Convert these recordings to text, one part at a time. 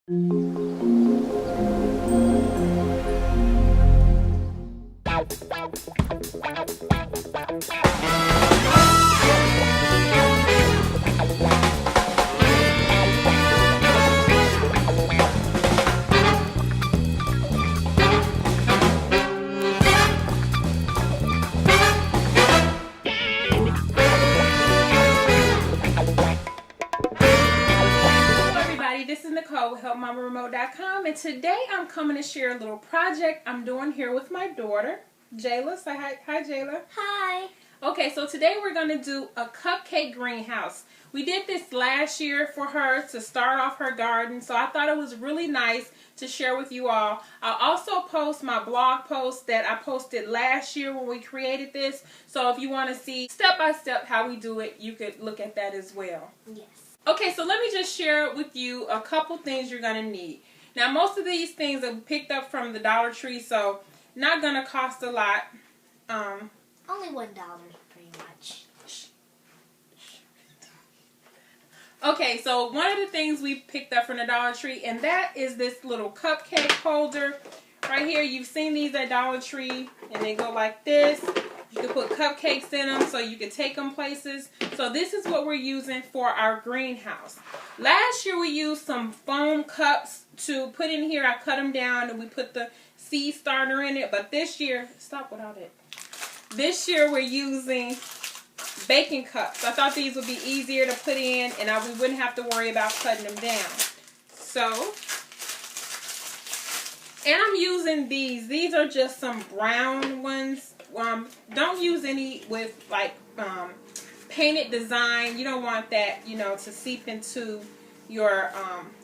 This is Nicole with HelpMamaRemote.com, and today I'm coming to share a little project I'm doing here with my daughter, Jayla. Say hi. Hi, Jayla. Hi. Okay, so today we're going to do a cupcake greenhouse. We did this last year for her to start off her garden, so I thought it was really nice to share with you all. I'll also post my blog post that I posted last year when we created this, so if you want to see step by step how we do it, you could look at that as well. Yes. Okay, so let me just share with you a couple things you're going to need. Now, most of these things are picked up from the Dollar Tree, so not going to cost a lot. Only $1, pretty much. Okay, so one of the things we picked up from the Dollar Tree, and that is this little cupcake holder right here. You've seen these at Dollar Tree, and they go like this. You can put cupcakes in them so you can take them places. So this is what we're using for our greenhouse. Last year we used some foam cups to put in here. I cut them down and we put the seed starter in it. But this year, stop without it. This year we're using baking cups. I thought these would be easier to put in and we wouldn't have to worry about cutting them down. So, and I'm using these. These are just some brown ones. Don't use any with like painted design. You don't want that, you know, to seep into your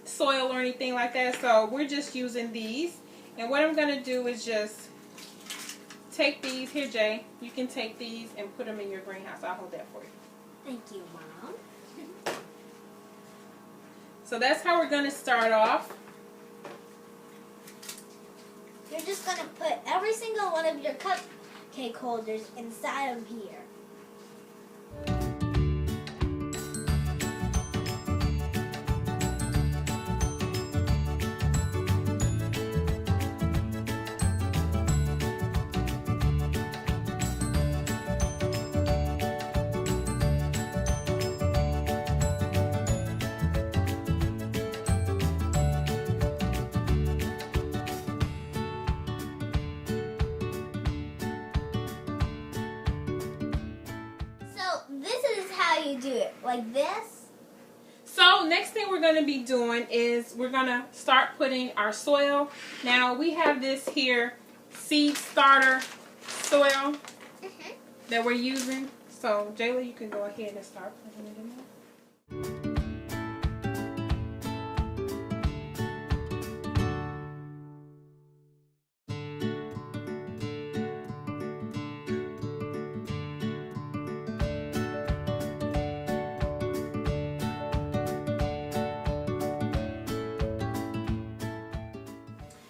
soil or anything like that. So we're just using these. And what I'm going to do is just take these. Here, Jay, you can take these and put them in your greenhouse. I'll hold that for you. Thank you, Mom. So that's how we're going to start off. You're just going to put every single one of your cupcake holders inside of here. You do it like this. So next thing we're going to be doing is we're going to start putting our soil. Now we have this here seed starter soil that we're using. So Jayla, you can go ahead and start putting it in there.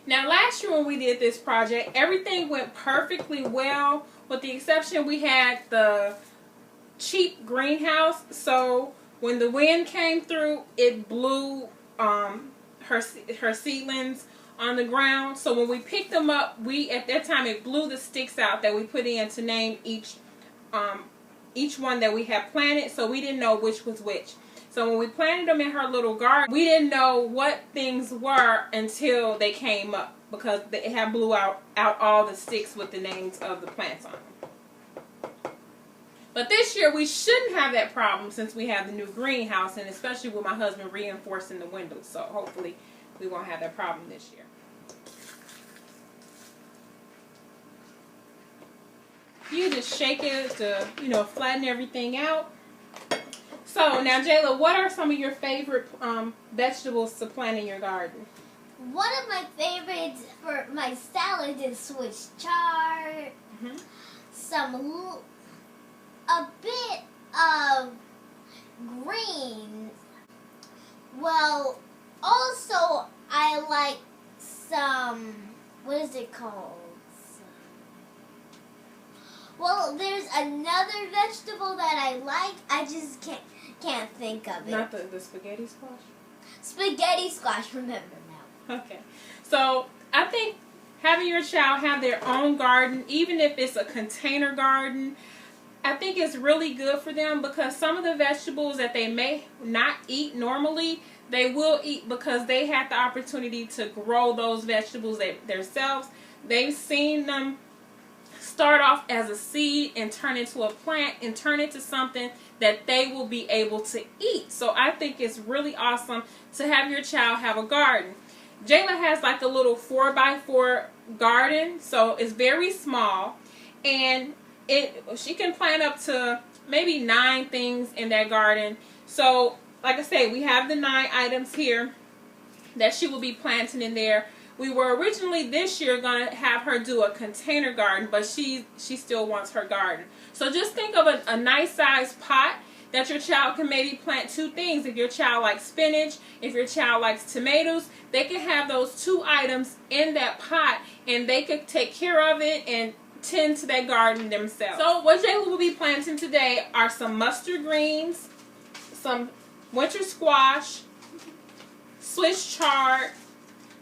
Now last year when we did this project, everything went perfectly well, with the exception we had the cheap greenhouse. So when the wind came through, it blew her seedlings on the ground. So when we picked them up, at that time it blew the sticks out that we put in to name each one that we had planted. So we didn't know which was which. So when we planted them in her little garden, we didn't know what things were until they came up, because it had blew out all the sticks with the names of the plants on them. But this year we shouldn't have that problem since we have the new greenhouse, and especially with my husband reinforcing the windows. So hopefully we won't have that problem this year. You just shake it to, you know, flatten everything out. So now, Jayla, what are some of your favorite vegetables to plant in your garden? One of my favorites for my salad is Swiss chard, a bit of green. Well, also I like some, what is it called? Well, there's another vegetable that I like. I just can't think of it. Not the spaghetti squash? Spaghetti squash, remember Okay. So I think having your child have their own garden, even if it's a container garden, I think it's really good for them because some of the vegetables that they may not eat normally, they will eat because they had the opportunity to grow those vegetables themselves. They've seen them start off as a seed and turn into a plant and turn into something that they will be able to eat. So I think it's really awesome to have your child have a garden. Jayla has like a little 4x4 garden, so it's very small, and she can plant up to maybe 9 things in that garden. So like I say, we have the 9 items here that she will be planting in there. We were originally this year going to have her do a container garden, but she still wants her garden. So just think of a nice sized pot that your child can maybe plant 2 things. If your child likes spinach, if your child likes tomatoes, they can have those 2 items in that pot and they could take care of it and tend to that garden themselves. So what Jayla will be planting today are some mustard greens, some winter squash, Swiss chard,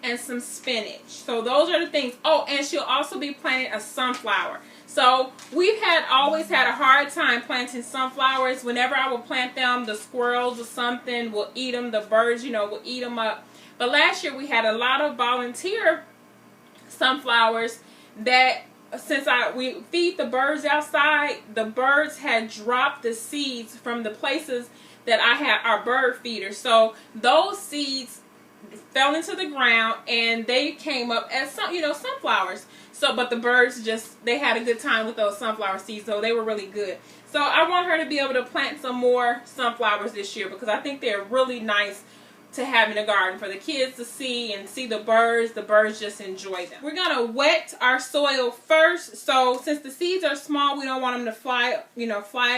and some spinach. So those are the things. Oh, and she'll also be planting a sunflower. So we've always had a hard time planting sunflowers. Whenever I would plant them, the squirrels or something will eat them. The birds, will eat them up. But last year we had a lot of volunteer sunflowers that since we feed the birds outside, the birds had dropped the seeds from the places that I had our bird feeders. So those seeds fell into the ground and they came up as sunflowers. So, but the birds they had a good time with those sunflower seeds, so they were really good. So I want her to be able to plant some more sunflowers this year because I think they're really nice to have in a garden for the kids to see and see the birds. The birds just enjoy them. We're gonna wet our soil first. So since the seeds are small, we don't want them to fly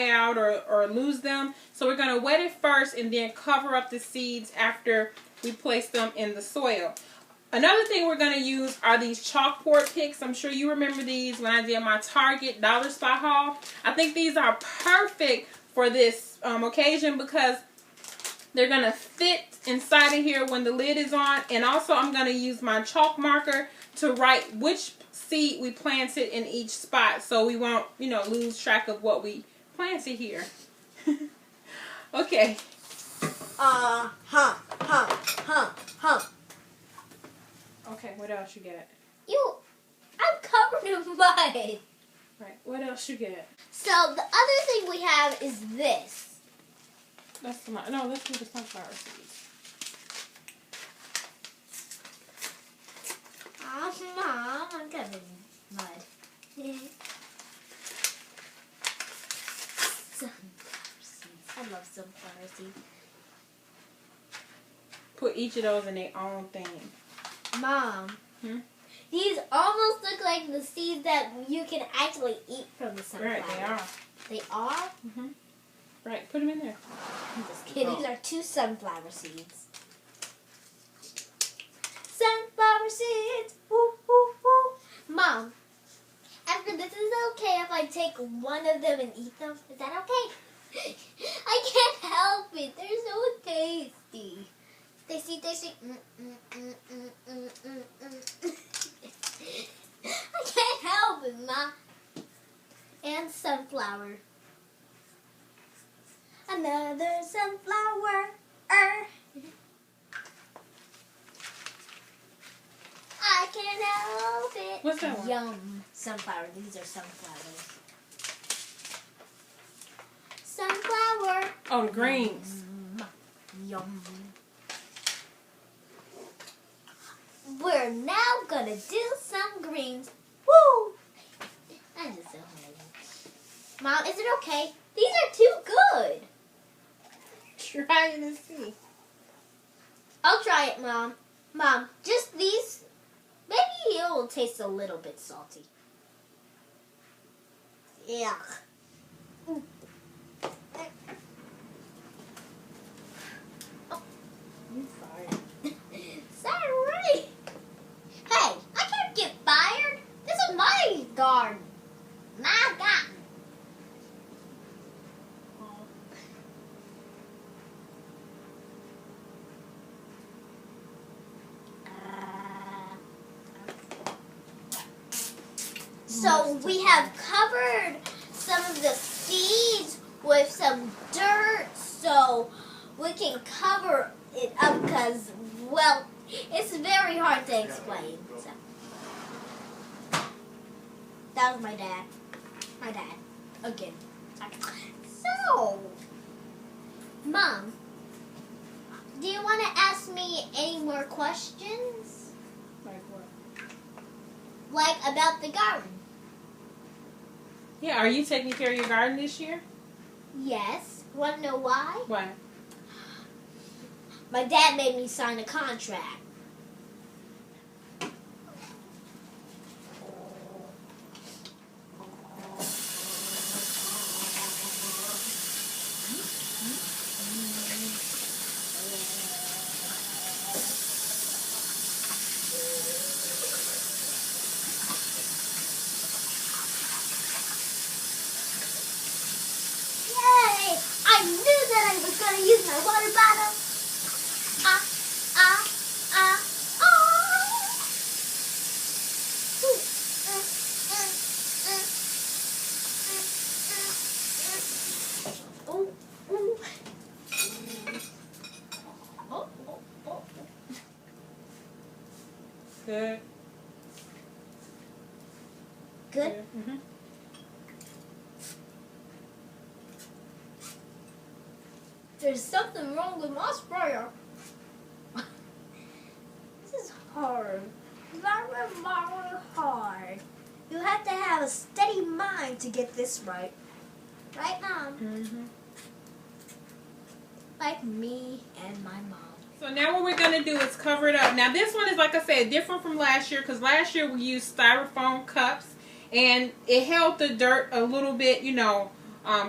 out or lose them. So we're gonna wet it first and then cover up the seeds after we place them in the soil. Another thing we're going to use are these chalkboard picks. I'm sure you remember these when I did my Target dollar spot haul. I think these are perfect for this occasion because they're going to fit inside of here when the lid is on. And also I'm going to use my chalk marker to write which seed we planted in each spot so we won't, lose track of what we planted here. Okay. Okay, what else you get? I'm covered in mud. Right, what else you get? So the other thing we have is this. Let's do the sunflower seeds. Mom, I'm covered in mud. Sunflower seeds. I love sunflower seeds. Put each of those in their own thing. Mom, these almost look like the seeds that you can actually eat from the sunflower. Right, they are. They are? Mm-hmm. Right, put them in there. I'm just kidding. These are 2 sunflower seeds. Sunflower seeds. Woo, woo, woo. Mom, after this, is it okay if I take one of them and eat them? Is that okay? I can't help it. They're so tasty. Tasty. I can't help it, Ma. And sunflower. Another sunflower. I can't help it. What's that one? Yum. Sunflower. These are sunflowers. Sunflower. Oh, the greens. Yum. We're now gonna do some greens. Woo! I'm just so hungry. Mom, is it okay? These are too good. Trying to see. I'll try it, Mom. Mom, just these. Maybe it will taste a little bit salty. Yeah. I'm fired. Sorry. Hey, I can't get fired. This is my garden. My garden. So we have covered some of the seeds with some dirt so we can cover it up because, well, it's very hard to explain. So. That was my dad. My dad. Again. So, Mom, do you want to ask me any more questions? Like what? Like about the garden? Yeah, are you taking care of your garden this year? Yes. Want to know why? Why? My dad made me sign a contract. Yay! I knew that I was going to use my water bottle. Good. Good? Mm-hmm. There's something wrong with my sprayer. This is hard. Very, very hard. You have to have a steady mind to get this right. Right, Mom? Mm-hmm. Like me and my mom. So now what we're going to do is cover it up. Now this one is, like I said, different from last year because last year we used styrofoam cups and it held the dirt a little bit, you know,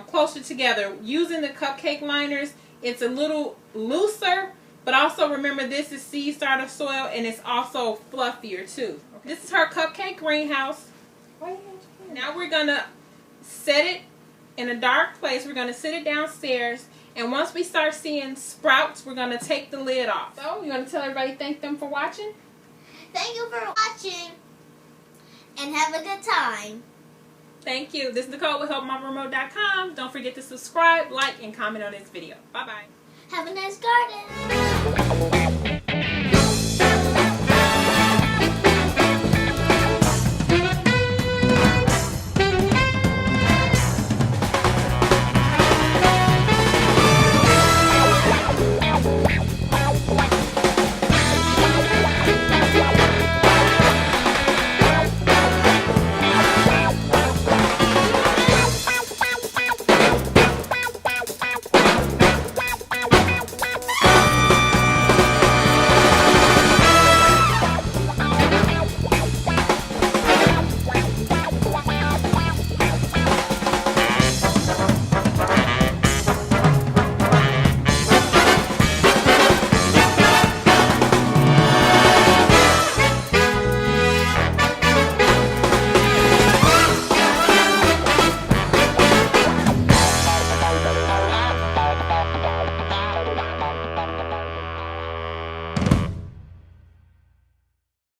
closer together. Using the cupcake liners, it's a little looser, but also remember this is seed starter soil and it's also fluffier too. Okay. This is her cupcake greenhouse. Now we're going to set it in a dark place. We're going to sit it downstairs. And once we start seeing sprouts, we're going to take the lid off. So, you're going to tell everybody thank them for watching? Thank you for watching. And have a good time. Thank you. This is Nicole with HelpMomRemote.com. Don't forget to subscribe, like, and comment on this video. Bye-bye. Have a nice garden.